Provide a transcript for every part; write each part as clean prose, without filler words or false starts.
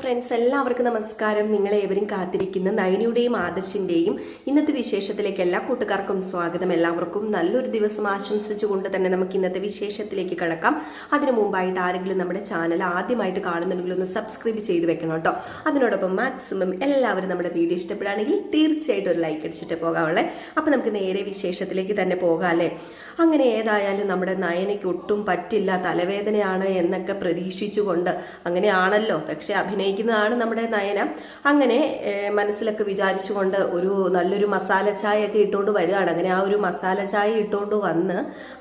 Friends, എല്ലാവർക്കും നമസ്കാരം. നിങ്ങളേവരും കാത്തിരിക്കുന്ന നയനയുടെയും ആദർശിന്റെയും ഇന്നത്തെ വിശേഷത്തിലേക്ക് എല്ലാ കൂട്ടുകാർക്കും സ്വാഗതം. എല്ലാവർക്കും നല്ലൊരു ദിവസം ആശംസിച്ചുകൊണ്ട് തന്നെ നമുക്ക് ഇന്നത്തെ വിശേഷത്തിലേക്ക് കടക്കാം. അതിനു മുമ്പായിട്ട് ആരെങ്കിലും നമ്മുടെ ചാനൽ ആദ്യമായിട്ട് കാണുന്നുണ്ടെങ്കിൽ ഒന്ന് സബ്സ്ക്രൈബ് ചെയ്ത് വെക്കണം കേട്ടോ. അതിനോടൊപ്പം മാക്സിമം എല്ലാവരും നമ്മുടെ വീഡിയോ ഇഷ്ടപ്പെടുകയാണെങ്കിൽ തീർച്ചയായിട്ടും ഒരു ലൈക്ക് അടിച്ചിട്ട് പോകാവുള്ളേ. അപ്പം നമുക്ക് നേരെ വിശേഷത്തിലേക്ക് തന്നെ പോകാം അല്ലേ. അങ്ങനെ ഏതായാലും നമ്മുടെ നയനയ്ക്ക് ഒട്ടും പറ്റില്ല, തലവേദനയാണ് എന്നൊക്കെ പ്രതീക്ഷിച്ചുകൊണ്ട്, അങ്ങനെയാണല്ലോ, പക്ഷെ അഭിനയിക്കുന്നതാണ് നമ്മുടെ നയന. അങ്ങനെ മനസ്സിലൊക്കെ വിചാരിച്ചുകൊണ്ട് ഒരു നല്ലൊരു മസാല ചായ ഒക്കെ ഇട്ടുകൊണ്ട് വരികയാണ്. അങ്ങനെ ആ ഒരു മസാല ചായ ഇട്ടുകൊണ്ട് വന്ന്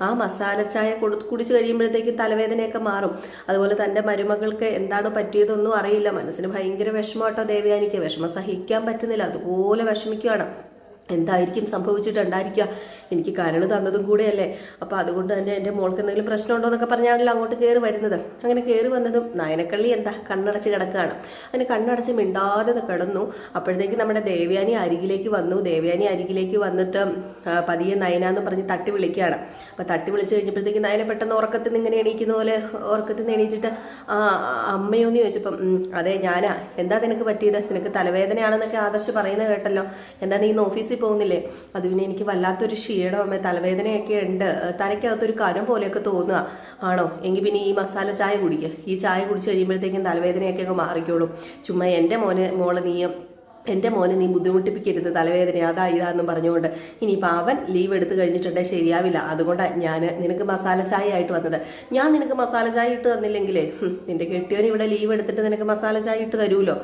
ആ മസാല ചായ കുടിച്ചു കഴിയുമ്പോഴത്തേക്കും തലവേദനയൊക്കെ മാറും. അതുപോലെ തൻ്റെ മരുമകൾക്ക് എന്താണ് പറ്റിയതൊന്നും അറിയില്ല. മനസ്സിന് ഭയങ്കര വിഷമമാട്ടോ ദേവയാനിക്ക്. വിഷമം സഹിക്കാൻ പറ്റുന്നില്ല, അതുപോലെ വിഷമിക്കുകയാണ്. എന്തായിരിക്കും സംഭവിച്ചിട്ടുണ്ടായിരിക്കുക, എനിക്ക് കരൾ തന്നതും കൂടെയല്ലേ. അപ്പോൾ അതുകൊണ്ട് തന്നെ എൻ്റെ മോൾക്ക് എന്തെങ്കിലും പ്രശ്നമുണ്ടോ എന്നൊക്കെ പറഞ്ഞാണല്ലോ അങ്ങോട്ട് കയറി വരുന്നത്. അങ്ങനെ കയറി വന്നതും നയനക്കള്ളി എന്താ കണ്ണടച്ച് കിടക്കുകയാണ്. അങ്ങനെ കണ്ണടച്ച് മിണ്ടാതെ കിടന്നു. അപ്പോഴത്തേക്ക് നമ്മുടെ ദേവയാനി അരികിലേക്ക് വന്നു. ദേവയാനി അരികിലേക്ക് വന്നിട്ട് പതിയെ നയനാന്ന് പറഞ്ഞ് തട്ടി വിളിക്കുകയാണ്. അപ്പോൾ തട്ടി വിളിച്ച് കഴിഞ്ഞപ്പോഴത്തേക്ക് നയന പെട്ടെന്ന് ഉറക്കത്തിൽ നിന്ന് ഇങ്ങനെ എണീക്കുന്ന പോലെ ഉറക്കത്തിൽ നിന്ന് എണീച്ചിട്ട് അമ്മയോന്ന് ചോദിച്ചപ്പം അതെ ഞാനാ, എന്താ നിനക്ക് പറ്റിയത്, നിനക്ക് തലവേദനയാണെന്നൊക്കെ ആദർശ് പറയുന്നത് കേട്ടല്ലോ, എന്താ നീ ഇന്ന് ഓഫീസിൽ പോകുന്നില്ലേ? അത് പിന്നെ എനിക്ക് വല്ലാത്തൊരു ക്ഷീണം അമ്മ, തലവേദനയൊക്കെ ഉണ്ട്, തലയ്ക്കകത്തൊരു കനം പോലെയൊക്കെ തോന്നുക. ആണോ, എങ്കിൽ പിന്നെ ഈ മസാല ചായ കുടിക്കുക. ഈ ചായ കുടിച്ച് കഴിയുമ്പോഴത്തേക്കും തലവേദനയൊക്കെ അങ്ങ് മാറിക്കോളും. ചുമ്മാ എൻ്റെ മോനെ നീ ബുദ്ധിമുട്ടിപ്പിക്കരുത്, തലവേദന അതാ ഇതാന്നും പറഞ്ഞുകൊണ്ട്. ഇനിയിപ്പോൾ അവൻ ലീവ് എടുത്ത് കഴിഞ്ഞിട്ടുണ്ടെങ്കിൽ ശരിയാവില്ല. അതുകൊണ്ടാണ് ഞാൻ നിനക്ക് മസാല ചായ ആയിട്ട് വന്നത്. ഞാൻ നിനക്ക് മസാല ചായ ഇട്ട് തന്നില്ലെങ്കിലേ നിന്റെ കെട്ടിയവൻ ഇവിടെ ലീവ് എടുത്തിട്ട് നിനക്ക് മസാല ചായ ഇട്ട് തരുമല്ലോ,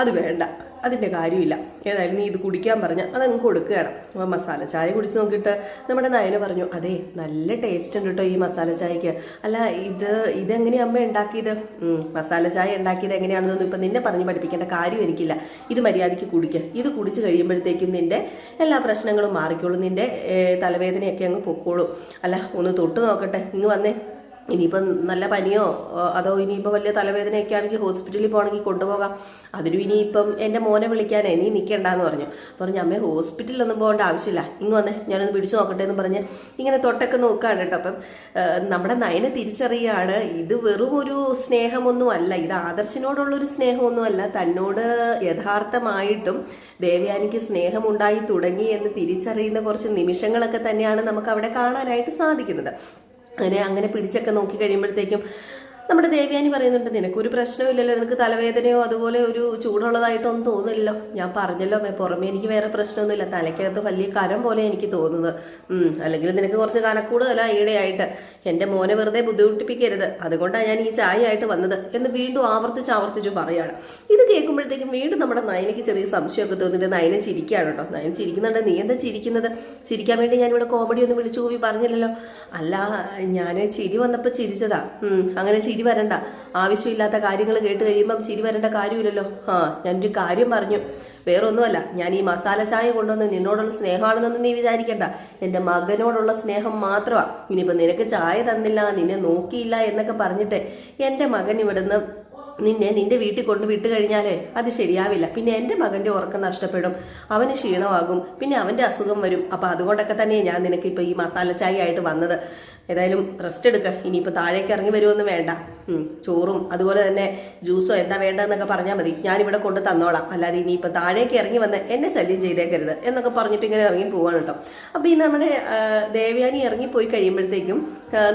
അത് വേണ്ട, അതിൻ്റെ കാര്യമില്ല. ഏതായാലും നീ ഇത് കുടിക്കാൻ പറഞ്ഞാൽ അതങ്ങ് കൊടുക്കുകയാണ്. അപ്പോൾ മസാല ചായ കുടിച്ച് നോക്കിയിട്ട് നമ്മുടെ നയന പറഞ്ഞു, അതെ നല്ല ടേസ്റ്റ് ഉണ്ട് കേട്ടോ ഈ മസാല ചായക്ക്. അല്ല ഇതെങ്ങനെയാണ് അമ്മ ഉണ്ടാക്കിയത്? മസാല ചായ ഉണ്ടാക്കിയത് എങ്ങനെയാണെന്നൊന്നും ഇപ്പം നിന്നെ പറഞ്ഞ് പഠിപ്പിക്കേണ്ട കാര്യം എനിക്കില്ല. ഇത് മര്യാദയ്ക്ക് കുടിക്കുക. ഇത് കുടിച്ച് കഴിയുമ്പോഴത്തേക്കും നിന്റെ എല്ലാ പ്രശ്നങ്ങളും മാറിക്കോളും, നിന്റെ തലവേദനയൊക്കെ അങ്ങ് പൊക്കോളും. അല്ല ഒന്ന് തൊട്ട് നോക്കട്ടെ, ഇങ്ങ് വന്നേ. ഇനിയിപ്പം നല്ല പനിയോ അതോ ഇനിയിപ്പോൾ വലിയ തലവേദനയൊക്കെ ആണെങ്കിൽ ഹോസ്പിറ്റലിൽ പോകണമെങ്കിൽ കൊണ്ടുപോകാം. അതിനും ഇനിയിപ്പം എൻ്റെ മോനെ വിളിക്കാനേ നീ നിൽക്കേണ്ടെന്ന് പറഞ്ഞു. അമ്മേ ഹോസ്പിറ്റലിലൊന്നും പോകേണ്ട ആവശ്യമില്ല, ഇങ്ങ് വന്നേ ഞാനൊന്ന് പിടിച്ചു നോക്കട്ടെ എന്ന് പറഞ്ഞ് ഇങ്ങനെ തൊട്ടൊക്കെ നോക്കുകയാണ് കേട്ടോ. അപ്പം നമ്മുടെ നയനെ തിരിച്ചറിയാണ്, ഇത് വെറും ഒരു സ്നേഹമൊന്നും അല്ല, ഇത് ആദർശിനോടുള്ളൊരു സ്നേഹമൊന്നും അല്ല, തന്നോട് യഥാർത്ഥമായിട്ടും ദേവയാനിക്ക് സ്നേഹമുണ്ടായി തുടങ്ങി എന്ന് തിരിച്ചറിയുന്ന കുറച്ച് നിമിഷങ്ങളൊക്കെ തന്നെയാണ് നമുക്ക് അവിടെ കാണാനായിട്ട് സാധിക്കുന്നത്. അങ്ങനെ പിടിച്ചൊക്കെ നോക്കി കഴിയുമ്പോഴത്തേക്കും നമ്മുടെ ദേവയാനി പറയുന്നുണ്ട്, നിനക്കൊരു പ്രശ്നമില്ലല്ലോ, നിനക്ക് തലവേദനയോ അതുപോലെ ഒരു ചൂടുള്ളതായിട്ടൊന്നും തോന്നില്ലല്ലോ. ഞാൻ പറഞ്ഞല്ലോ പുറമേ എനിക്ക് വേറെ പ്രശ്നമൊന്നുമില്ല, തലയ്ക്കകത്ത് വലിയ കരം പോലെ എനിക്ക് തോന്നുന്നത്. അല്ലെങ്കിൽ നിനക്ക് കുറച്ച് കനക്കൂടുതല്ല ഈടെയായിട്ട്. എൻ്റെ മോനെ വെറുതെ ബുദ്ധിമുട്ടിപ്പിക്കരുത്, അതുകൊണ്ടാണ് ഞാൻ ഈ ചായ ആയിട്ട് വന്നത് എന്ന് വീണ്ടും ആവർത്തിച്ച് പറയുകയാണ്. ഇത് കേൾക്കുമ്പോഴത്തേക്കും വീണ്ടും നമ്മുടെ നയനയ്ക്ക് ചെറിയ സംശയമൊക്കെ തോന്നിയിട്ട് നയന ചിരിക്കുകയാണ് കേട്ടോ. നയന ചിരിക്കുന്നുണ്ട്. നീ എന്താ ചിരിക്കുന്നത്? ചിരിക്കാൻ വേണ്ടി ഞാനിവിടെ കോമഡി ഒന്നും വിളിച്ചു പോയി പറഞ്ഞില്ലല്ലോ. അല്ല, ഞാൻ ചിരി വന്നപ്പോൾ ചിരിച്ചതാ. അങ്ങനെ ചിരി വരണ്ട, ആവശ്യമില്ലാത്ത കാര്യങ്ങൾ കേട്ട് കഴിയുമ്പം ചിരി വരേണ്ട കാര്യമില്ലല്ലോ. ഞാനൊരു കാര്യം പറഞ്ഞു, വേറൊന്നുമല്ല, ഞാൻ ഈ മസാല ചായ കൊണ്ടുവന്ന് നിന്നോടുള്ള സ്നേഹമാണെന്നൊന്നും നീ വിചാരിക്കണ്ട, എൻ്റെ മകനോടുള്ള സ്നേഹം മാത്രമാണ്. ഇനിയിപ്പോൾ നിനക്ക് ചായ തന്നില്ല, നിന്നെ നോക്കിയില്ല എന്നൊക്കെ പറഞ്ഞിട്ട് എൻ്റെ മകൻ ഇവിടുന്ന് നിന്റെ വീട്ടിൽ കൊണ്ട് വിട്ട് കഴിഞ്ഞാലേ അത് ശരിയാവില്ല. പിന്നെ എൻ്റെ മകൻ്റെ ഉറക്കം നഷ്ടപ്പെടും, അവന് ക്ഷീണമാകും, പിന്നെ അവൻ്റെ അസുഖം വരും. അപ്പം അതുകൊണ്ടൊക്കെ തന്നെയാണ് ഞാൻ നിനക്ക് ഇപ്പോൾ ഈ മസാല ചായ ആയിട്ട് വന്നത്. ഏതായാലും റെസ്റ്റ് എടുക്കുക. ഇനിയിപ്പോൾ താഴേക്ക് ഇറങ്ങി വരുമൊന്നും വേണ്ട. ചോറും അതുപോലെ തന്നെ ജ്യൂസോ എന്താ വേണ്ടതെന്നൊക്കെ പറഞ്ഞാൽ മതി, ഞാനിവിടെ കൊണ്ട് തന്നോളാം. അല്ലാതെ ഇനിയിപ്പോൾ താഴേക്ക് ഇറങ്ങി വന്ന് എന്നെ ശല്യം ചെയ്തേക്കരുത് എന്നൊക്കെ പറഞ്ഞിട്ട് ഇങ്ങനെ ഇറങ്ങി പോവാണ് കേട്ടോ. അപ്പോൾ ഈ നമ്മുടെ ദേവയാനി ഇറങ്ങിപ്പോയി കഴിയുമ്പോഴത്തേക്കും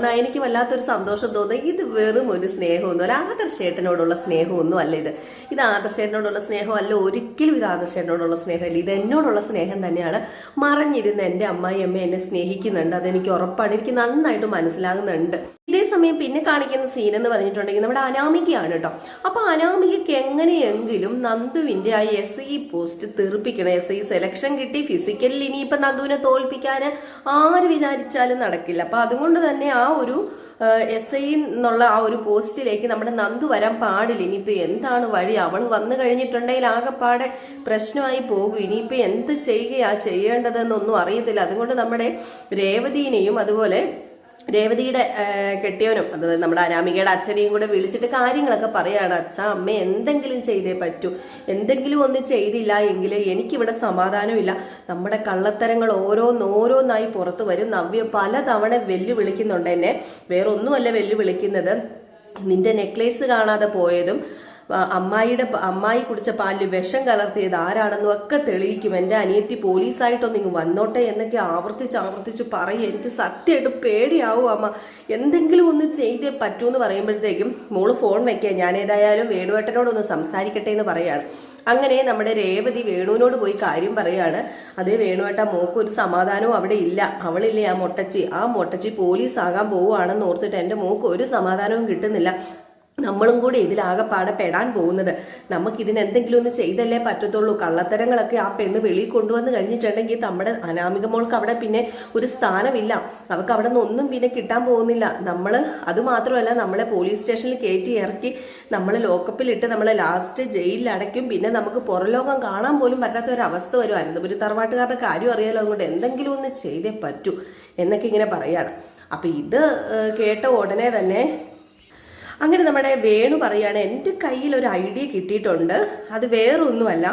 നയനയ്ക്ക് വല്ലാത്തൊരു സന്തോഷം തോന്നി. ഇത് വെറും ഒരു സ്നേഹമൊന്നും ആദർശേട്ടനോടുള്ള സ്നേഹമൊന്നും അല്ല. ഇത് ആദർശേട്ടനോടുള്ള സ്നേഹമല്ല, ഒരിക്കലും ഇത് ആദർശേട്ടനോടുള്ള സ്നേഹമല്ല, ഇത് എന്നോടുള്ള സ്നേഹം തന്നെയാണ്. മറഞ്ഞിരുന്ന് എൻ്റെ അമ്മായിയമ്മ എന്നെ സ്നേഹിക്കുന്നുണ്ട്, അതെനിക്ക് ഉറപ്പാണ്, എനിക്ക് നന്നായിട്ട് മനസ്സിലാകുന്നുണ്ട്. ഇതേ സമയം പിന്നെ കാണിക്കുന്ന സീൻ എന്ന് പറഞ്ഞിട്ടുണ്ടെങ്കിൽ നമ്മുടെ അനാമികയാണ് കേട്ടോ. അപ്പൊ അനാമികയ്ക്ക് എങ്ങനെയെങ്കിലും നന്ദുവിന്റെ ആ SI പോസ്റ്റ് തെറിപ്പിക്കണം. SI സെലക്ഷൻ കിട്ടി, ഫിസിക്കലിൽ ഇനിയിപ്പം നന്ദുവിനെ തോൽപ്പിക്കാൻ ആര് വിചാരിച്ചാലും നടക്കില്ല. അപ്പൊ അതുകൊണ്ട് തന്നെ ആ ഒരു SI എന്നുള്ള ആ ഒരു പോസ്റ്റിലേക്ക് നമ്മുടെ നന്ദു വരാൻ പാടില്ല. ഇനിയിപ്പോൾ എന്താണ് വഴി? അവൾ വന്നു കഴിഞ്ഞിട്ടുണ്ടെങ്കിൽ ആകെപ്പാടെ പ്രശ്നമായി പോകും. ഇനിയിപ്പോൾ എന്ത് ചെയ്യേണ്ടതെന്നൊന്നും അറിയത്തില്ല. അതുകൊണ്ട് നമ്മുടെ രേവതിനെയും അതുപോലെ രേവതിയുടെ കെട്ടിയവനും അതായത് നമ്മുടെ അനാമികയുടെ അച്ഛനെയും കൂടെ വിളിച്ചിട്ട് കാര്യങ്ങളൊക്കെ പറയാണ്. അച്ഛാ, അമ്മ എന്തെങ്കിലും ചെയ്തേ പറ്റൂ, എന്തെങ്കിലും ഒന്നും ചെയ്തില്ല എങ്കിൽ എനിക്കിവിടെ സമാധാനമില്ല. നമ്മുടെ കള്ളത്തരങ്ങൾ ഓരോന്നായി പുറത്തു വരും. നവ്യ പലതവണ വെല്ലുവിളിക്കുന്നുണ്ട് എന്നെ. വേറൊന്നുമല്ല വെല്ലുവിളിക്കുന്നത്, നിന്റെ നെക്ലേസ് കാണാതെ പോയതും അമ്മായി കുടിച്ച പാലിൽ വിഷം കലർത്തിയത് ആരാണെന്നും ഒക്കെ തെളിയിക്കും, എൻ്റെ അനിയത്തി പോലീസായിട്ടൊന്ന് ഇങ്ങ് വന്നോട്ടെ എന്നൊക്കെ ആവർത്തിച്ച് പറയും. എനിക്ക് സത്യമായിട്ട് പേടിയാവും അമ്മ, എന്തെങ്കിലും ഒന്ന് ചെയ്തേ പറ്റൂ എന്ന് പറയുമ്പോഴത്തേക്കും മോള് ഫോൺ വെക്കുക, ഞാൻ ഏതായാലും വേണുവേട്ടനോടൊന്ന് സംസാരിക്കട്ടെ എന്ന് പറയാണ്. അങ്ങനെ നമ്മുടെ രേവതി വേണുവിനോട് പോയി കാര്യം പറയാണ്. അതേ വേണുവേട്ട, മോക്ക് ഒരു സമാധാനവും അവിടെ ഇല്ല. അവളില്ലേ ആ മൊട്ടച്ചി പോലീസ് ആകാൻ പോവുകയാണെന്ന് ഓർത്തിട്ട് എൻ്റെ മോക്ക് ഒരു സമാധാനവും കിട്ടുന്നില്ല. നമ്മളും കൂടി ഇതിലാകെപ്പാടെ പെടാൻ പോകുന്നത്. നമുക്കിതിന് എന്തെങ്കിലും ഒന്ന് ചെയ്തല്ലേ പറ്റത്തുള്ളൂ. കള്ളത്തരങ്ങളൊക്കെ ആ പെണ്ണ് വെളിയിൽ കൊണ്ടുവന്ന് കഴിഞ്ഞിട്ടുണ്ടെങ്കിൽ നമ്മുടെ അനാമിക മോൾക്ക് അവിടെ പിന്നെ ഒരു സ്ഥാനമില്ല. അവൾക്ക് അവിടെ നിന്ന് ഒന്നും പിന്നെ കിട്ടാൻ പോകുന്നില്ല. അതുമാത്രമല്ല, നമ്മളെ പോലീസ് സ്റ്റേഷനിൽ കയറ്റി ഇറക്കി നമ്മളെ ലോക്കപ്പിലിട്ട് നമ്മളെ ലാസ്റ്റ് ജയിലിൽ അടയ്ക്കും. പിന്നെ നമുക്ക് പുറലോകം കാണാൻ പോലും പറ്റാത്ത ഒരു അവസ്ഥ വരും. അനന്തപുരി തറവാട്ടുകാരുടെ കാര്യം അറിയാലോ, അതുകൊണ്ട് എന്തെങ്കിലും ഒന്ന് ചെയ്തേ പറ്റൂ എന്നൊക്കെ ഇങ്ങനെ പറയാണ്. അപ്പം ഇത് കേട്ട ഉടനെ തന്നെ അങ്ങനെ നമ്മുടെ വേണു പറയാണ്, എൻ്റെ കയ്യിൽ ഒരു ഐഡിയ കിട്ടിയിട്ടുണ്ട്. അത് വേറൊന്നുമല്ല,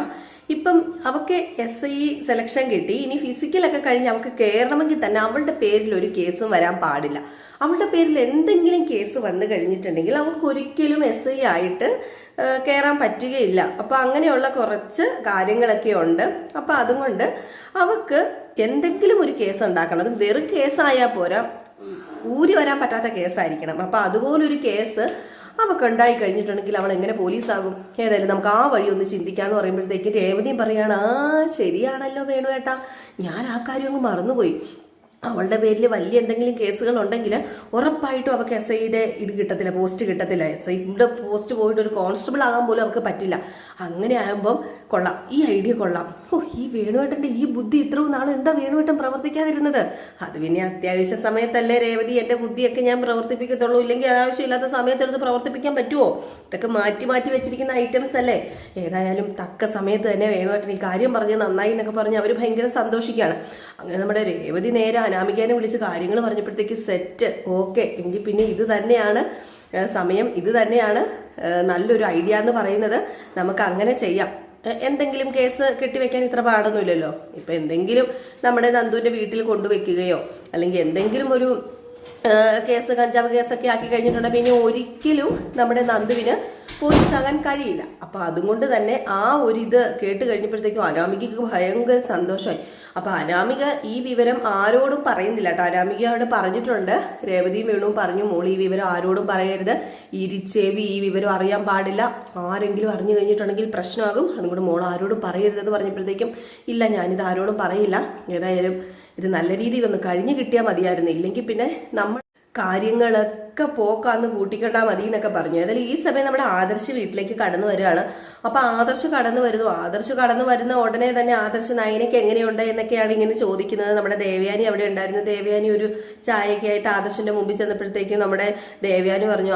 ഇപ്പം അവൾക്ക് SI സെലക്ഷൻ കിട്ടി. ഇനി ഫിസിക്കലൊക്കെ കഴിഞ്ഞ് അവൾക്ക് കയറണമെങ്കിൽ തന്നെ അവളുടെ പേരിൽ ഒരു കേസും വരാൻ പാടില്ല. അവളുടെ പേരിൽ എന്തെങ്കിലും കേസ് വന്നു കഴിഞ്ഞിട്ടുണ്ടെങ്കിൽ അവൾക്ക് ഒരിക്കലും SI ആയിട്ട് കയറാൻ പറ്റുകയില്ല. അപ്പോൾ അങ്ങനെയുള്ള കുറച്ച് കാര്യങ്ങളൊക്കെ ഉണ്ട്. അപ്പോൾ അതുകൊണ്ട് അവൾക്ക് എന്തെങ്കിലും ഒരു കേസ് ഉണ്ടാക്കണം. അത് വെറും കേസായാൽ പോരാ, ഊരി വരാൻ പറ്റാത്ത കേസായിരിക്കണം. അപ്പം അതുപോലൊരു കേസ് അവൾക്ക് ഉണ്ടായി കഴിഞ്ഞിട്ടുണ്ടെങ്കിൽ അവൾ എങ്ങനെ പോലീസാകും? ഏതായാലും നമുക്ക് ആ വഴി ഒന്ന് ചിന്തിക്കാമെന്ന് പറയുമ്പോഴത്തേക്കും രേവതിയും പറയാണ്, ശരിയാണല്ലോ വേണുവേട്ടാ, ഞാൻ ആ കാര്യം അങ്ങ് മറന്നുപോയി. അവളുടെ പേരിൽ വലിയ എന്തെങ്കിലും കേസുകൾ ഉണ്ടെങ്കിൽ ഉറപ്പായിട്ടും അവൾക്ക് SIയുടെ ഇത് കിട്ടത്തില്ല, പോസ്റ്റ് കിട്ടത്തില്ല. SIയുടെ പോസ്റ്റ് പോയിട്ട് ഒരു കോൺസ്റ്റബിൾ ആകാൻ പോലും അവൾക്ക് പറ്റില്ല. അങ്ങനെ ആകുമ്പം കൊള്ളാം, ഈ ഐഡിയ കൊള്ളാം. ഈ വേണുവേട്ടൻ്റെ ഈ ബുദ്ധി ഇത്രയും നാളും എന്താ വേണുവേട്ടൻ പ്രവർത്തിക്കാതിരുന്നത്? അത് പിന്നെ അത്യാവശ്യ സമയത്തല്ലേ രേവതി എൻ്റെ ബുദ്ധിയൊക്കെ ഞാൻ പ്രവർത്തിപ്പിക്കത്തുള്ളൂ. ഇല്ലെങ്കിൽ ആവശ്യമില്ലാത്ത സമയത്തെടുത്ത് പ്രവർത്തിപ്പിക്കാൻ പറ്റുമോ? ഇതൊക്കെ മാറ്റി വെച്ചിരിക്കുന്ന ഐറ്റംസ് അല്ലേ. ഏതായാലും തക്ക സമയത്ത് തന്നെ വേണുവേട്ടൻ ഈ കാര്യം പറഞ്ഞ് നന്നായി എന്നൊക്കെ പറഞ്ഞ് അവർ ഭയങ്കര സന്തോഷിക്കുകയാണ്. അങ്ങനെ നമ്മുടെ രേവതി നേരെ അനാമികേനെ വിളിച്ച് കാര്യങ്ങൾ പറഞ്ഞപ്പോഴത്തേക്ക് സെറ്റ്, ഓക്കെ, എങ്കിൽ പിന്നെ ഇത് തന്നെയാണ് സമയം, ഇത് തന്നെയാണ് നല്ലൊരു ഐഡിയ എന്ന് പറയുന്നത്. നമുക്ക് അങ്ങനെ ചെയ്യാം. എന്തെങ്കിലും കേസ് കെട്ടിവെക്കാൻ ഇത്ര പാടൊന്നുമില്ലല്ലോ. ഇപ്പം എന്തെങ്കിലും നമ്മുടെ നന്ദുവിൻ്റെ വീട്ടിൽ കൊണ്ടുവയ്ക്കുകയോ അല്ലെങ്കിൽ എന്തെങ്കിലും ഒരു കേസ്, കഞ്ചാവ് കേസൊക്കെ ആക്കി കഴിഞ്ഞിട്ടുണ്ടെങ്കിൽ പിന്നെ ഒരിക്കലും നമ്മുടെ നന്ദുവിന് പോലീസാകാൻ കഴിയില്ല. അപ്പം അതുകൊണ്ട് തന്നെ ആ ഒരു ഇത് കേട്ട് കഴിഞ്ഞപ്പോഴത്തേക്കും അനാമികയ്ക്ക് ഭയങ്കര സന്തോഷമായി. അപ്പം അനാമിക ഈ വിവരം ആരോടും പറയുന്നില്ല കേട്ടോ. അനാമികയോട് പറഞ്ഞിട്ടുണ്ട്, രേവതിയും വേണുവും പറഞ്ഞു, മോൾ ഈ വിവരം ആരോടും പറയരുത്, ഇരിച്ചേവി ഈ വിവരം അറിയാൻ പാടില്ല, ആരെങ്കിലും അറിഞ്ഞു കഴിഞ്ഞിട്ടുണ്ടെങ്കിൽ പ്രശ്നമാകും, അതുകൊണ്ട് മോൾ ആരോടും പറയരുതെന്ന് പറഞ്ഞപ്പോഴത്തേക്കും ഇല്ല, ഞാനിത് ആരോടും പറയില്ല, ഏതായാലും ഇത് നല്ല രീതിയിലൊന്ന് കഴിഞ്ഞു കിട്ടിയാൽ മതിയായിരുന്നു, ഇല്ലെങ്കിൽ പിന്നെ നമ്മൾ കാര്യങ്ങളൊക്കെ പോക്കാന്ന് കൂട്ടിക്കണ്ടാൽ മതി എന്നൊക്കെ പറഞ്ഞു. ഏതായാലും ഈ സമയം നമ്മുടെ ആദർശ് വീട്ടിലേക്ക് കടന്നു വരികയാണ്. അപ്പം ആദർശ് കടന്നു വരുന്ന ഉടനെ തന്നെ ആദർശ് നയനയ്ക്ക് എങ്ങനെയുണ്ട് എന്നൊക്കെയാണ് ഇങ്ങനെ ചോദിക്കുന്നത്. നമ്മുടെ ദേവയാനി അവിടെ ഉണ്ടായിരുന്നു. ദേവയാനി ഒരു ചായയൊക്കെ ആയിട്ട് ആദർശിന്റെ മുമ്പിൽ ചെന്നപ്പോഴത്തേക്കും നമ്മുടെ ദേവയാനി പറഞ്ഞു,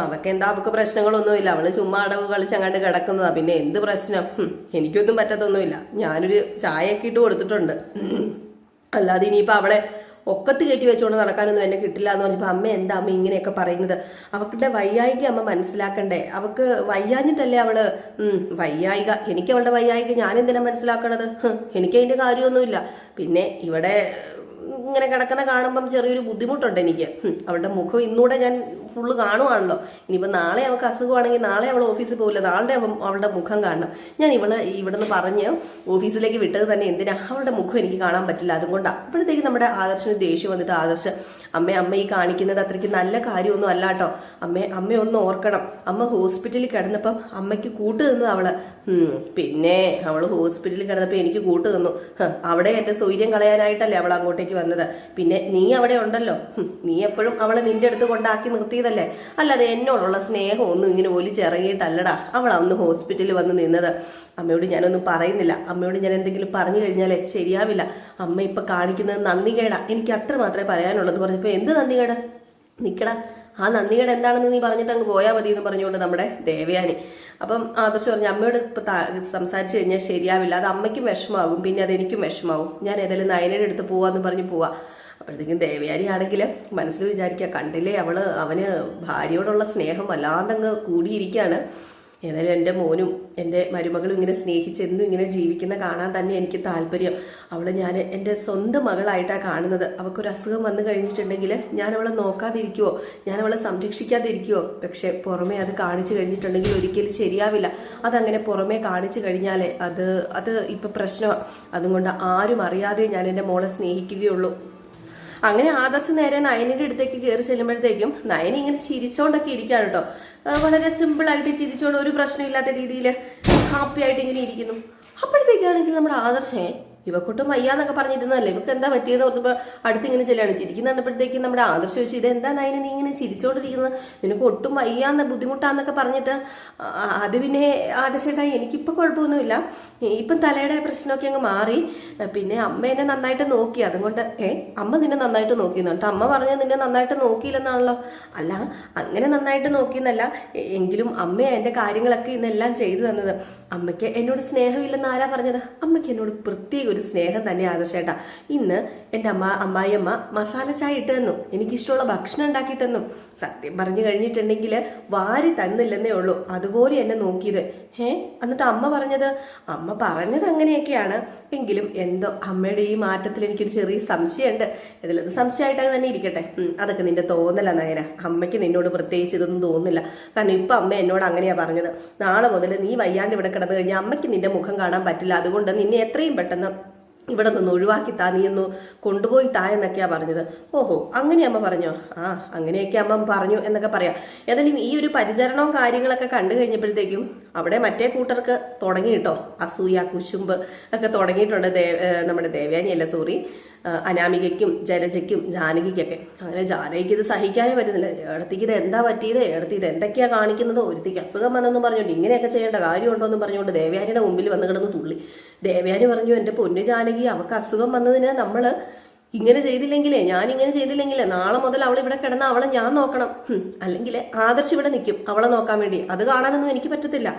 അവൾക്ക് പ്രശ്നങ്ങളൊന്നുമില്ല, അവള് ചുമ്മാ അടവ് കളിച്ചങ്ങാണ്ട് കിടക്കുന്നതാ, പിന്നെ എന്ത് പ്രശ്നം, എനിക്കൊന്നും പറ്റത്തൊന്നുമില്ല, ഞാനൊരു ചായയൊക്കെ ഇട്ട് കൊടുത്തിട്ടുണ്ട്, അല്ലാതെ ഇനിയിപ്പോൾ അവളെ ഒക്കത്ത് കയറ്റി വെച്ചുകൊണ്ട് നടക്കാനൊന്നും എന്നെ കിട്ടില്ല എന്ന് പറഞ്ഞപ്പോൾ അമ്മ എന്താ അമ്മ ഇങ്ങനെയൊക്കെ പറയുന്നത്? അവളുടെ വയ്യായിക അമ്മ മനസ്സിലാക്കണ്ടേ? അവൾക്ക് വയ്യാഞ്ഞിട്ടല്ലേ അവള് വയ്യായിക, എനിക്ക് അവളുടെ വയ്യായിക ഞാൻ എന്തിനാ മനസ്സിലാക്കണത്? എനിക്ക് അതിൻ്റെ കാര്യമൊന്നുമില്ല. പിന്നെ ഇവിടെ ഇങ്ങനെ കിടക്കുന്ന കാണുമ്പം ചെറിയൊരു ബുദ്ധിമുട്ടുണ്ട് എനിക്ക്. അവളുടെ മുഖം ഇന്നൂടെ ഞാൻ ഫുള്ള് കാണുവാണല്ലോ. ഇനിയിപ്പോൾ നാളെ അവൾക്ക് അസുഖമാണെങ്കിൽ നാളെ അവൾ ഓഫീസിൽ പോകില്ല, നാളെ അവളുടെ മുഖം കാണണം. ഞാൻ ഇവിടുന്ന് പറഞ്ഞ് ഓഫീസിലേക്ക് വിട്ടത് തന്നെ എന്തിനാ? അവളുടെ മുഖം എനിക്ക് കാണാൻ പറ്റില്ല, അതുകൊണ്ടാണ്. അപ്പോഴത്തേക്ക് നമ്മുടെ ആദർശന് ദേഷ്യം വന്നിട്ട് ആദർശ്, അമ്മ ഈ കാണിക്കുന്നത് അത്രയ്ക്ക് നല്ല കാര്യമൊന്നും അല്ല കേട്ടോ, അമ്മ ഒന്ന് ഓർക്കണം, അമ്മ ഹോസ്പിറ്റലിൽ കിടന്നപ്പം അമ്മയ്ക്ക് കൂട്ട് തന്നത് അവള്, പിന്നെ അവൾ ഹോസ്പിറ്റലിൽ കിടന്നപ്പോൾ എനിക്ക് കൂട്ട് തന്നു, അവിടെ എൻ്റെ സൗര്യം കളയാനായിട്ടല്ലേ അവൾ അങ്ങോട്ടേക്ക് വന്നത്, പിന്നെ നീ അവിടെ ഉണ്ടല്ലോ, നീ എപ്പോഴും അവളെ നിന്റെ അടുത്ത് കൊണ്ടാക്കി നിർത്തിയതല്ലേ, അല്ലാതെ എന്നോടുള്ള സ്നേഹമൊന്നും ഇങ്ങനെ ഒലിച്ചിറങ്ങിയിട്ടല്ലടാ അവൾ അന്ന് ഹോസ്പിറ്റലിൽ വന്ന് നിന്നത്. അമ്മയോട് ഞാനൊന്നും പറയുന്നില്ല, അമ്മയോട് ഞാൻ എന്തെങ്കിലും പറഞ്ഞു കഴിഞ്ഞാലേ ശരിയാവില്ല, അമ്മ ഇപ്പം കാണിക്കുന്നത് നന്ദികേടാ, എനിക്ക് അത്ര മാത്രമേ പറയാനുള്ളത് പറഞ്ഞപ്പോൾ എന്ത് നന്ദികേട്? നിൽക്കടാ, ആ നന്ദികേട് എന്താണെന്ന് നീ പറഞ്ഞിട്ട് അങ്ങ് പോയാൽ മതി എന്ന് പറഞ്ഞുകൊണ്ട് നമ്മുടെ ദേവയാനി. അപ്പം ആദർശ് പറഞ്ഞു, അമ്മയോട് ഇപ്പം സംസാരിച്ച് കഴിഞ്ഞാൽ ശരിയാവില്ല, അത് അമ്മയ്ക്കും വിഷമാകും, പിന്നെ അതെനിക്കും വിഷമാവും, ഞാൻ ഏതായാലും നയനയുടെ അടുത്ത് പോവാന്ന് പറഞ്ഞ് പോവാ. അപ്പോഴത്തേക്കും ദേവയാനി ആണെങ്കിൽ മനസ്സിൽ വിചാരിക്കുക, കണ്ടില്ലേ അവന് ഭാര്യയോടുള്ള സ്നേഹം വല്ലാണ്ടങ്ങ് കൂടിയിരിക്കുകയാണ്. ഏതായാലും എൻ്റെ മോനും എൻ്റെ മരുമകളും ഇങ്ങനെ സ്നേഹിച്ചെന്നും ഇങ്ങനെ ജീവിക്കുന്ന കാണാൻ തന്നെ എനിക്ക് താല്പര്യം. ഞാൻ എൻ്റെ സ്വന്തം മകളായിട്ടാണ് കാണുന്നത്. അവൾക്കൊരു അസുഖം വന്നു കഴിഞ്ഞിട്ടുണ്ടെങ്കിൽ ഞാൻ അവളെ നോക്കാതിരിക്കുമോ, ഞാൻ അവളെ സംരക്ഷിക്കാതിരിക്കുമോ? പക്ഷെ പുറമേ അത് കാണിച്ചു കഴിഞ്ഞിട്ടുണ്ടെങ്കിൽ ഒരിക്കലും ശരിയാവില്ല. അതങ്ങനെ പുറമേ കാണിച്ചു കഴിഞ്ഞാൽ അത് ഇപ്പം പ്രശ്നമാണ്. അതുകൊണ്ട് ആരും അറിയാതെ ഞാൻ എൻ്റെ മോളെ സ്നേഹിക്കുകയുള്ളൂ. അങ്ങനെ ആദർശ് നേരെ നയനിൻ്റെ അടുത്തേക്ക് കയറി ചെല്ലുമ്പോഴത്തേക്കും നയനി ഇങ്ങനെ ചിരിച്ചോണ്ടൊക്കെ ഇരിക്കുകയാണ് കേട്ടോ. വളരെ സിമ്പിളായിട്ട് ചിരിച്ചോണ്ട് ഒരു പ്രശ്നമില്ലാത്ത രീതിയിൽ ഹാപ്പി ആയിട്ട് ഇങ്ങനെ ഇരിക്കുന്നു. അപ്പോഴത്തേക്കാണെങ്കിൽ നമ്മുടെ ആദർശേ ഇവക്കൊട്ടും വയ്യാന്നൊക്കെ പറഞ്ഞിരുന്നല്ലേ, ഇവക്ക് എന്താ പറ്റിയെന്ന് പറഞ്ഞപ്പോൾ അടുത്തിങ്ങനെ ചെല്ലാണ് ചിരിക്കുന്ന കണ്ടപ്പോഴത്തേക്കും നമ്മുടെ ആദർശ് ചോദിച്ചു, ഇതെന്താ നയന നീ ഇങ്ങനെ ചിരിച്ചോണ്ടിരിക്കുന്നത്, നിനക്ക് ഒട്ടും വയ്യാന്ന് ബുദ്ധിമുട്ടാന്നൊക്കെ പറഞ്ഞിട്ട്. അത് പിന്നെ ആദർശേട്ടായി എനിക്കിപ്പോൾ കുഴപ്പമൊന്നുമില്ല, ഇപ്പം തലയുടെ പ്രശ്നമൊക്കെ അങ്ങ് മാറി. പിന്നെ അമ്മ എന്നെ നന്നായിട്ട് നോക്കി, അതുകൊണ്ട് അമ്മ നിന്നെ നന്നായിട്ട് നോക്കിയെന്ന് കേട്ടോ. അമ്മ പറഞ്ഞത് നിന്നെ നന്നായിട്ട് നോക്കിയില്ലെന്നാണല്ലോ. അല്ല അങ്ങനെ നന്നായിട്ട് നോക്കിയെന്നല്ല, എങ്കിലും അമ്മയാണ് എൻ്റെ കാര്യങ്ങളൊക്കെ ഇന്നെല്ലാം ചെയ്തു തന്നത്. അമ്മയ്ക്ക് എന്നോട് സ്നേഹമില്ലെന്ന് ആരാ പറഞ്ഞത്? അമ്മയ്ക്ക് എന്നോട് പ്രത്യേക ഒരു സ്നേഹം തന്നെ ആദർശേട്ടാ. ഇന്ന് എൻ്റെ അമ്മായിയമ്മ മസാല ചായ ഇട്ട് തന്നു, എനിക്കിഷ്ടമുള്ള ഭക്ഷണം ഉണ്ടാക്കി തന്നു. സത്യം പറഞ്ഞു കഴിഞ്ഞിട്ടുണ്ടെങ്കിൽ വാരി തന്നില്ലെന്നേ ഉള്ളൂ, അതുപോലെ എന്നെ നോക്കിയത്. എന്നിട്ട് അമ്മ പറഞ്ഞത് അങ്ങനെയൊക്കെയാണ്. എങ്കിലും എന്തോ അമ്മയുടെ ഈ മാറ്റത്തിൽ എനിക്കൊരു ചെറിയ സംശയമുണ്ട്. ഇതിലത് സംശയമായിട്ടൊക്കെ തന്നെ ഇരിക്കട്ടെ, അതൊക്കെ നിന്റെ തോന്നല നയന. അമ്മയ്ക്ക് നിന്നോട് പ്രത്യേകിച്ച് ഇതൊന്നും തോന്നില്ല. കാരണം ഇപ്പം അമ്മ എന്നോട് അങ്ങനെയാണ് പറഞ്ഞത്, നാളെ മുതൽ നീ വയ്യാണ്ട് ഇവിടെ കിടന്നു കഴിഞ്ഞാൽ അമ്മയ്ക്ക് നിന്റെ മുഖം കാണാൻ പറ്റില്ല, അതുകൊണ്ട് നിന്നെ എത്രയും പെട്ടെന്ന് ഇവിടെ നിന്ന് ഒഴിവാക്കി താ, നീ ഒന്ന് കൊണ്ടുപോയി താ എന്നൊക്കെയാണ് പറഞ്ഞത്. ഓഹോ അങ്ങനെ അമ്മ പറഞ്ഞോ? അങ്ങനെയൊക്കെ അമ്മ പറഞ്ഞു എന്നൊക്കെ പറയാം. ഏതായാലും ഈ ഒരു പരിചരണവും കാര്യങ്ങളൊക്കെ കണ്ടു കഴിഞ്ഞപ്പോഴത്തേക്കും അവിടെ മറ്റേ കൂട്ടർക്ക് തുടങ്ങി കേട്ടോ, അസൂയ കുശുമ്പ് ഒക്കെ തുടങ്ങിയിട്ടുണ്ട്. നമ്മുടെ ദേവയാനിയല്ല, സോറി, അനാമികയ്ക്കും ജലജയ്ക്കും ജാനകിക്കൊക്കെ. അങ്ങനെ ജാനകിക്ക് ഇത് സഹിക്കാനേ പറ്റുന്നില്ല. ഇടത്തേക്ക് ഇത് എന്താ പറ്റിയത്, ഇടത്തേക്ക് ഇത് എന്തൊക്കെയാണ് കാണിക്കുന്നത്, ഒരുത്തേക്ക് അസുഖം വന്നെന്നും പറഞ്ഞുകൊണ്ട് ഇങ്ങനെയൊക്കെ ചെയ്യേണ്ട കാര്യമുണ്ടോ എന്നും പറഞ്ഞുകൊണ്ട് ദേവയാനിയുടെ മുമ്പിൽ വന്ന് കിടന്ന് തുള്ളി. ദേവയാനി പറഞ്ഞു, എൻ്റെ പൊന്നു ജാനകി, അവൾക്ക് അസുഖം വന്നതിന് നമ്മൾ ഇങ്ങനെ ചെയ്തില്ലെങ്കിലേ, ഞാനിങ്ങനെ ചെയ്തില്ലെങ്കിലേ നാളെ മുതൽ അവൾ ഇവിടെ കിടന്ന അവളെ ഞാൻ നോക്കണം, അല്ലെങ്കിൽ ആദർശ് ഇവിടെ നിൽക്കും അവളെ നോക്കാൻ വേണ്ടി. അത് കാണാനൊന്നും എനിക്ക് പറ്റത്തില്ല.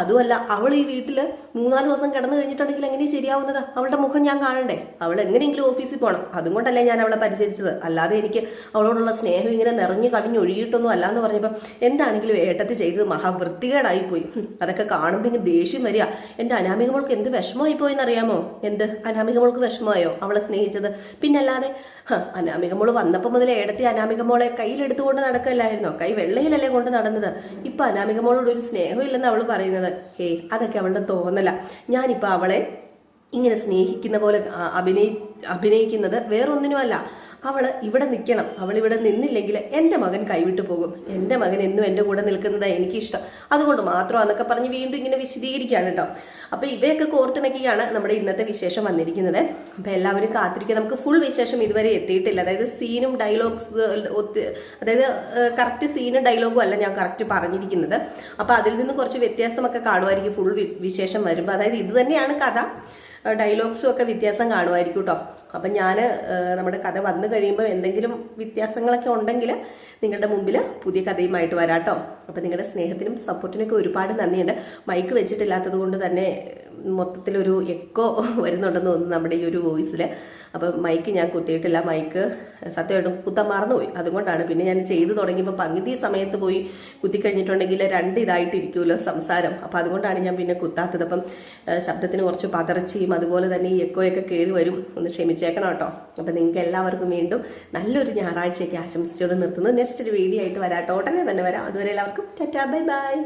അതുമല്ല, അവൾ ഈ വീട്ടിൽ 3-4 ദിവസം കിടന്നു കഴിഞ്ഞിട്ടുണ്ടെങ്കിൽ എങ്ങനെ ശരിയാവുന്നത്? അവളുടെ മുഖം ഞാൻ കാണണ്ടേ? അവൾ എങ്ങനെയെങ്കിലും ഓഫീസിൽ പോകണം. അതുകൊണ്ടല്ലേ ഞാൻ അവളെ പരിചരിച്ചത്. അല്ലാതെ എനിക്ക് അവളോടുള്ള സ്നേഹം ഇങ്ങനെ നിറഞ്ഞു കവിഞ്ഞൊഴുകിയിട്ടൊന്നും അല്ല എന്ന് പറഞ്ഞപ്പോൾ എന്താണെങ്കിലും ഏട്ടത്തി ചെയ്തത് മഹാവൃത്തികേടായിപ്പോയി. അതൊക്കെ കാണുമ്പോൾ ഇങ്ങനെ ദേഷ്യം വരിക. എൻ്റെ അനാമിക മോൾക്ക് എന്ത് വിഷമമായി പോയെന്നറിയാമോ? എന്ത് അനാമിക മോൾക്ക് വിഷമമായോ അവളെ സ്നേഹിച്ചത്? പിന്നല്ലാതെ അനാമിക മോള് വന്നപ്പോൾ മുതൽ ഏടത്തി അനാമിക മോളെ കയ്യിലെടുത്തുകൊണ്ട് നടക്കല്ലായിരുന്നോ? കൈ വെള്ളയിലല്ലേ കൊണ്ട് നടന്നത്. ഇപ്പം അനാമിക മോളോട് ഒരു സ്നേഹമില്ലെന്ന് അവൾ പറയുന്നത്. അതൊക്കെ അവളുടെ തോന്നല. ഞാനിപ്പോൾ അവളെ ഇങ്ങനെ സ്നേഹിക്കുന്ന പോലെ അഭിനയിക്കുന്നത് വേറൊന്നിനുമല്ല. അവൾ ഇവിടെ നിൽക്കണം. അവളിവിടെ നിന്നില്ലെങ്കിൽ എൻ്റെ മകൻ കൈവിട്ടു പോകും. എൻ്റെ മകൻ എന്നും എൻ്റെ കൂടെ നിൽക്കുന്നതാണ് എനിക്കിഷ്ടം. അതുകൊണ്ട് മാത്രമാണെന്നൊക്കെ പറഞ്ഞ് വീണ്ടും ഇങ്ങനെ വിശദീകരിക്കുകയാണ് കേട്ടോ. അപ്പോൾ ഇവയൊക്കെ കോർത്തിണക്കിയാണ് നമ്മുടെ ഇന്നത്തെ വിശേഷം വന്നിരിക്കുന്നത്. അപ്പോൾ എല്ലാവരും കാത്തിരിക്കുക. നമുക്ക് ഫുൾ വിശേഷം ഇതുവരെ എത്തിയിട്ടില്ല. അതായത് സീനും ഡയലോഗ്സ്, അതായത് കറക്റ്റ് സീനും ഡയലോഗും അല്ല ഞാൻ കറക്റ്റ് പറഞ്ഞിരിക്കുന്നത്. അപ്പോൾ അതിൽ നിന്ന് കുറച്ച് വ്യത്യാസമൊക്കെ കാണുമായിരിക്കും ഫുൾ വിശേഷം വരുമ്പോൾ. അതായത് ഇത് തന്നെയാണ് കഥ, ഡയലോഗ്സും ഒക്കെ വ്യത്യാസം കാണുമായിരിക്കും കേട്ടോ. അപ്പം ഞാൻ നമ്മുടെ കഥ വന്നു കഴിയുമ്പോൾ എന്തെങ്കിലും വ്യത്യാസങ്ങളൊക്കെ ഉണ്ടെങ്കിൽ നിങ്ങളുടെ മുമ്പിൽ പുതിയ കഥയുമായിട്ട് വരാം കേട്ടോ. അപ്പം നിങ്ങളുടെ സ്നേഹത്തിനും സപ്പോർട്ടിനൊക്കെ ഒരുപാട് നന്ദിയുണ്ട്. മൈക്ക് വെച്ചിട്ടില്ലാത്തത് കൊണ്ട് തന്നെ മൊത്തത്തിലൊരു എക്കോ വരുന്നുണ്ടെന്ന് തോന്നുന്നു നമ്മുടെ ഈ ഒരു വോയിസിൽ. അപ്പം മൈക്ക് ഞാൻ കുത്തിയിട്ടില്ല. മൈക്ക് സത്യമായിട്ടും കുത്താൻ മറന്നുപോയി. അതുകൊണ്ടാണ്. പിന്നെ ഞാൻ ചെയ്തു തുടങ്ങിയപ്പോൾ പകുതി സമയത്ത് പോയി കുത്തിക്കഴിഞ്ഞിട്ടുണ്ടെങ്കിൽ 2 ഇതായിട്ടിരിക്കുമല്ലോ സംസാരം. അപ്പം അതുകൊണ്ടാണ് ഞാൻ പിന്നെ കുത്താത്തത്. അപ്പം ശബ്ദത്തിന് കുറച്ച് പതർച്ചയും അതുപോലെ തന്നെ ഈ എക്കോയൊക്കെ കയറി വരും. ഒന്ന് ക്ഷമിച്ചേക്കണം കേട്ടോ. അപ്പം നിങ്ങൾക്ക് എല്ലാവർക്കും വീണ്ടും നല്ലൊരു ഞായറാഴ്ചയൊക്കെ ആശംസിച്ചുകൊണ്ട് നിർത്തുന്നു. നെക്സ്റ്റ് ഒരു വീഡിയോ ആയിട്ട് വരാം കേട്ടോ. ഉടനെ തന്നെ വരാം. അതുവരെ എല്ലാവർക്കും ടാറ്റാ, ബൈ ബൈ.